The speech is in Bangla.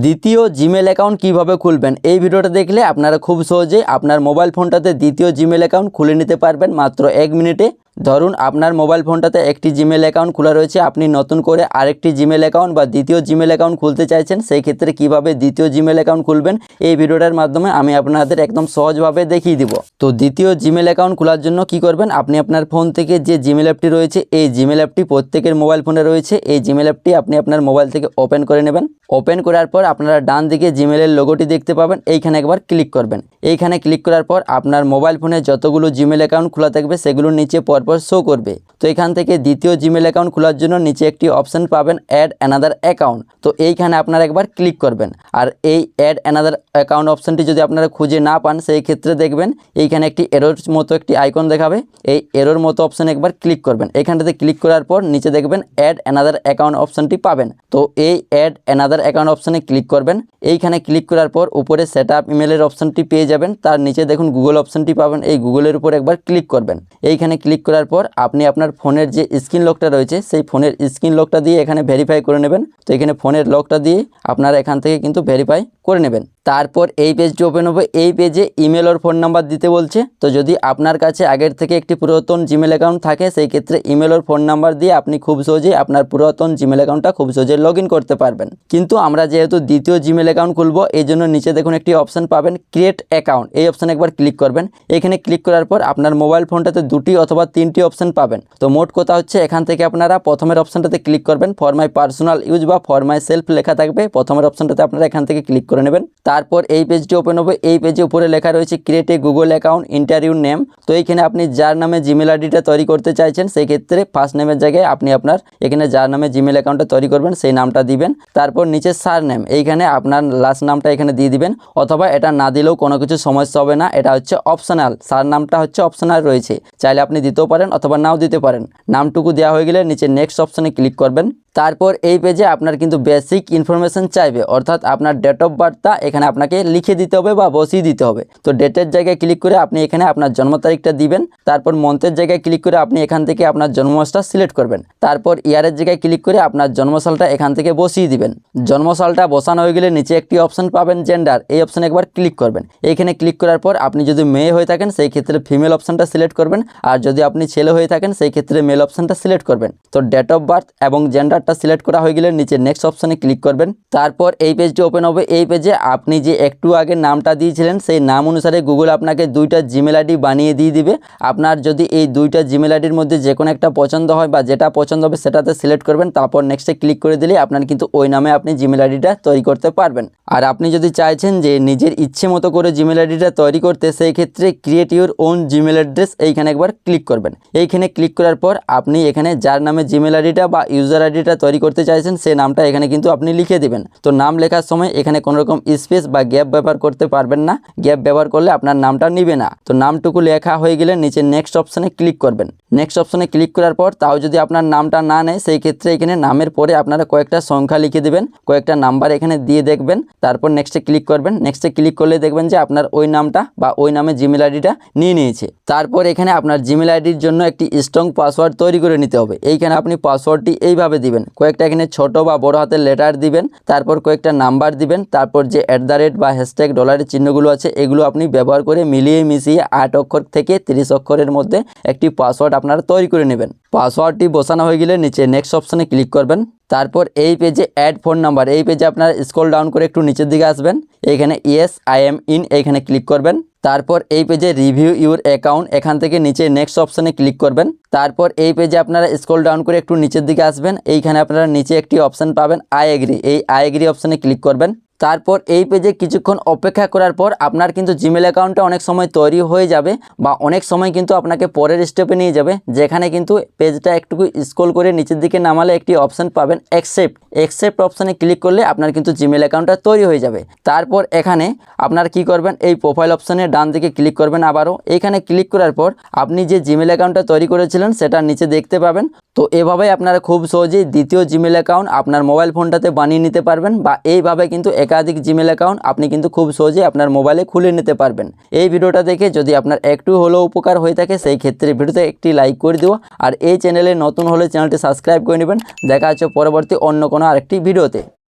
দ্বিতীয় জিমেল অ্যাকাউন্ট কিভাবে খুলবেন এই ভিডিওটা দেখলে আপনারা খুব সহজেই আপনার মোবাইল ফোনটাতে দ্বিতীয় জিমেল অ্যাকাউন্ট খুলে নিতে পারবেন মাত্র 1 মিনিটে। ধরুন আপনার মোবাইল ফোনটাতে একটি জিমেল অ্যাকাউন্ট খোলা রয়েছে, আপনি নতুন করে আরেকটি জিমেল অ্যাকাউন্ট বা দ্বিতীয় জিমেল অ্যাকাউন্ট খুলতে চাইছেন, সেই ক্ষেত্রে কিভাবে দ্বিতীয় জিমেল অ্যাকাউন্ট খুলবেন এই ভিডিওটার মাধ্যমে আমি আপনাদের একদম সহজভাবে দেখিয়ে দিব। তো দ্বিতীয় জিমেল অ্যাকাউন্ট খোলার জন্য কি করবেন, আপনি আপনার ফোন থেকে যে জিমেল অ্যাপটি রয়েছে এই জিমেল অ্যাপটি প্রত্যেকের মোবাইল ফোনে রয়েছে, এই জিমেল অ্যাপটি আপনি আপনার মোবাইল থেকে ওপেন করে নেবেন। ওপেন করার পর আপনারা ডান দিকে জিমেলের লোগোটি দেখতে পাবেন, এইখানে একবার ক্লিক করবেন। এইখানে ক্লিক করার পর আপনার মোবাইল ফোনে যতগুলো জিমেল অ্যাকাউন্ট খোলা থাকবে সেগুলো নিচে পরপর শো করবে। তো এখান থেকে দ্বিতীয় জিমেল অ্যাকাউন্ট খোলার জন্য নিচে একটি অপশন পাবেন অ্যাড অ্যানাদার অ্যাকাউন্ট, তো এইখানে আপনারা একবার ক্লিক করবেন। আর এই অ্যাড অ্যানাদার অ্যাকাউন্ট অপশনটি যদি আপনারা খুঁজে না পান সেই ক্ষেত্রে দেখবেন এইখানে একটি এরর মতো একটি আইকন দেখাবে, এই এরর মতো অপশানে একবার ক্লিক করবেন। এইখানটাতে ক্লিক করার পর নিচে দেখবেন অ্যাড অ্যানাদার অ্যাকাউন্ট অপশনটি পাবেন, তো এই অ্যাড অ্যানাদার অ্যাকাউন্ট অপশানে ক্লিক করবেন। এইখানে ক্লিক করার পর উপরে সেট আপ ইমেলের অপশনটি পেয়ে যাবেন, তার নিচে দেখুন গুগল অপশনটি পাবেন, এই গুগলের উপর একবার ক্লিক করবেন। এইখানে ক্লিক করার পর আপনি আপনার ফোনের যে স্ক্রিন লকটা রয়েছে সেই ফোনের স্ক্রিন লকটা দিয়ে এখানে ভেরিফাই করে নেবেন। তো এখানে ফোনের লকটা দিয়ে আপনারা এখান থেকে কিন্তু ভেরিফাই করে নেবেন। তারপর এই পেজটি ওপেন হবে, এই পেজে ইমেল ওর ফোন নাম্বার দিতে বলছে। তো যদি আপনার কাছে আগের থেকে একটি পুরাতন জিমেল অ্যাকাউন্ট থাকে সেই ক্ষেত্রে ইমেল ওর ফোন নাম্বার দিয়ে আপনি খুব সহজেই আপনার পুরাতন জিমেল অ্যাকাউন্টটা খুব সহজে লগ ইন করতে পারবেন। কিন্তু আমরা যেহেতু দ্বিতীয় জিমেল অ্যাকাউন্ট খুলবো এই জন্য নিচে দেখুন একটি অপশন পাবেন ক্রিয়েট অ্যাকাউন্ট, এই অপশানে একবার ক্লিক করবেন। এখানে ক্লিক করার পর আপনার মোবাইল ফোনটাতে 2টি অথবা 3টি অপশন পাবেন। তো মোট কথা হচ্ছে এখান থেকে আপনারা প্রথমের অপশনটাতে ক্লিক করবেন, ফর মাই পার্সোনাল ইউজ বা ফর মাই সেলফ লেখা থাকবে, প্রথমের অপশনটাতে আপনারা এখান থেকে ক্লিক করে নেবেন। তারপর এই পেজটি ওপেন হবে, এই পেজে উপরে লেখা রয়েছে create a Google account inter your name. তো এইখানে আপনি যার নামে জিমেল আইডিটা তৈরি করতে চাইছেন সেই ক্ষেত্রে ফার্স্ট নেমের জায়গায় আপনি আপনার এখানে যার নামে জিমেল অ্যাকাউন্টটা তৈরি করবেন সেই নামটা দিবেন। তারপর নিচে সার নেম, এইখানে আপনার লাস্ট নামটা এখানে দিয়ে দিবেন, অথবা এটা না দিলেও কোনো কিছু সমস্যা হবে না, এটা হচ্ছে অপশনাল, সার নামটা হচ্ছে অপশনাল রয়েছে, চাইলে আপনি দিতেও পারেন অথবা নাও দিতে পারেন। নামটুকু দেওয়া হয়ে গেলে নিচে নেক্সট অপশানে ক্লিক করবেন। তারপর এই পেজে আপনার কিন্তু বেসিক ইনফরমেশন চাইবে, অর্থাৎ আপনার ডেট অফ বার্থটা এখানে আপনাকে লিখে দিতে হবে বা বসিয়ে দিতে হবে। তো ডেটের জায়গায় ক্লিক করে আপনি এখানে আপনার জন্ম তারিখটা দিবেন। তারপর মন্থের জায়গায় ক্লিক করে আপনি এখান থেকে আপনার জন্মমাসটা সিলেক্ট করবেন। তারপর ইয়ারের জায়গায় ক্লিক করে আপনার জন্মসালটা এখান থেকে বসিয়ে দিবেন। জন্মসালটা বসানো হয়ে গেলে নিচে একটি অপশন পাবেন জেন্ডার, এই অপশানে একবার ক্লিক করবেন। এইখানে ক্লিক করার পর আপনি যদি মেয়ে হয়ে থাকেন সেই ক্ষেত্রে ফিমেল অপশানটা সিলেক্ট করবেন, আর যদি আপনি ছেলে হয়ে থাকেন সেই ক্ষেত্রে মেল অপশানটা সিলেক্ট করবেন। তো ডেট অফ বার্থ এবং জেন্ডারটা সিলেক্ট করা হয়ে গেলে নিচে নেক্সট অপশানে ক্লিক করবেন। তারপর এই পেজটি ওপেন হবে, এই পেজে আপনি যে একটু আগে নামটা দিয়েছিলেন সেই নাম অনুসারে গুগল আপনাকে 2টা জিমেল আইডি বানিয়ে দিয়ে দিবে। আপনার যদি এই 2টা জিমেল আইডির মধ্যে যে কোনো একটা পছন্দ হয় বা যেটা পছন্দ হবে সেটাতে সিলেক্ট করবেন, তারপর নেক্সটে ক্লিক করে দিলে আপনার কিন্তু ওই নামে আপনি জিমেল আইডিটা তৈরি করতে পারবেন। আর আপনি যদি চাইছেন যে নিজের ইচ্ছে মতো করে জিমেল আইডিটা তৈরি করতে সেই ক্ষেত্রে create your own Gmail address এইখানে একবার ক্লিক করবেন। এইখানে ক্লিক করার পর আপনি এখানে যার নামে জিমেল আইডিটা বা ইউজার আইডিটা তৈরি করতে চাইছেন সেই নামটা এখানে কিন্তু আপনি লিখে দিবেন। তো নাম লেখার সময় এখানে কোনো রকম স্পেস বা গ্যাপ ব্যবহার করতে পারবেন না, গ্যাপ ব্যবহার করলে আপনার নামটা নিবে না। তো নামটুকু লেখা হয়ে গেলে নিচে নেক্সট অপশানে ক্লিক করবেন। নেক্সট অপশানে ক্লিক করার পর তাও যদি আপনার নামটা না নেয় সেই ক্ষেত্রে এখানে নামের পরে আপনারা কয়েকটা সংখ্যা লিখে দেবেন, কয়েকটা নাম্বার এখানে দিয়ে দেখবেন, তারপর নেক্সটে ক্লিক করবেন। নেক্সটে ক্লিক করলে দেখবেন যে আপনার ওই নামটা বা ওই নামে জিমেল আইডিটা নিয়ে নিয়েছে। তারপর এখানে আপনার জিমেল আইডির জন্য একটি স্ট্রং পাসওয়ার্ড তৈরি করে নিতে হবে। এইখানে আপনি পাসওয়ার্ডটি এইভাবে দিবেন, কয়েকটা এখানে ছোট বা বড় হাতের লেটার দিবেন, তারপর কয়েকটা নাম্বার দিবেন, তারপর যে @ বা হ্যাশট্যাগ ডলারের চিহ্নগুলো আছে এগুলো আপনি ব্যবহার করে মিলিয়ে মিশিয়ে 8 অক্ষর থেকে 30 অক্ষরের মধ্যে একটি পাসওয়ার্ড আপনারা তৈরি করে নেবেন। পাসওয়ার্ডটি বসানো হয়ে গেলে নিচে নেক্সট অপশানে ক্লিক করবেন। তারপর এই পেজে অ্যাড ফোন নাম্বার, এই পেজে আপনারা স্ক্রল ডাউন করে একটু নিচের দিকে আসবেন, এইখানে ইয়েস আই এম ইন এইখানে ক্লিক করবেন। তারপর এই পেজে রিভিউ ইউর অ্যাকাউন্ট, এখান থেকে নিচে নেক্সট অপশানে ক্লিক করবেন। তারপর এই পেজে আপনারা স্ক্রল ডাউন করে একটু নিচের দিকে আসবেন, এইখানে আপনারা নিচে একটি অপশান পাবেন আই এগ্রি, এই আই এগ্রি অপশানে ক্লিক করবেন। তারপর এই পেজে কিছুক্ষণ অপেক্ষা করার পর আপনার কিন্তু জিমেল অ্যাকাউন্টটা অনেক সময় তৈরি হয়ে যাবে বা অনেক সময় কিন্তু আপনাকে পরের স্টেপে নিয়ে যাবে, যেখানে কিন্তু পেজটা একটুকু স্ক্রল করে নিচের দিকে নামালে একটি অপশান পাবেন অ্যাকসেপ্ট অপশানে ক্লিক করলে আপনার কিন্তু জিমেল অ্যাকাউন্টটা তৈরি হয়ে যাবে। তারপর এখানে আপনার কি করবেন, এই প্রোফাইল অপশানে ডান দিকে ক্লিক করবেন আবারও। এইখানে ক্লিক করার পর আপনি যে জিমেল অ্যাকাউন্টটা তৈরি করেছিলেন সেটা নিচে দেখতে পাবেন। তো এভাবেই আপনারা খুব সহজেই দ্বিতীয় জিমেল অ্যাকাউন্ট আপনার মোবাইল ফোনটাতে বানিয়ে নিতে পারবেন, বা এইভাবে কিন্তু একাধিক জিমেল অ্যাকাউন্ট আপনি কিন্তু খুব সহজেই আপনার মোবাইলে খুলে নিতে পারবেন। এই ভিডিওটা দেখে যদি আপনার একটু হলেও উপকার হয়ে থাকে সেই ক্ষেত্রে ভিডিওতে একটি লাইক করে দিও, আর এই চ্যানেলে নতুন হলে চ্যানেলটি সাবস্ক্রাইব করে নেবেন। দেখা হচ্ছে পরবর্তী অন্য কোনো আরেকটি ভিডিওতে।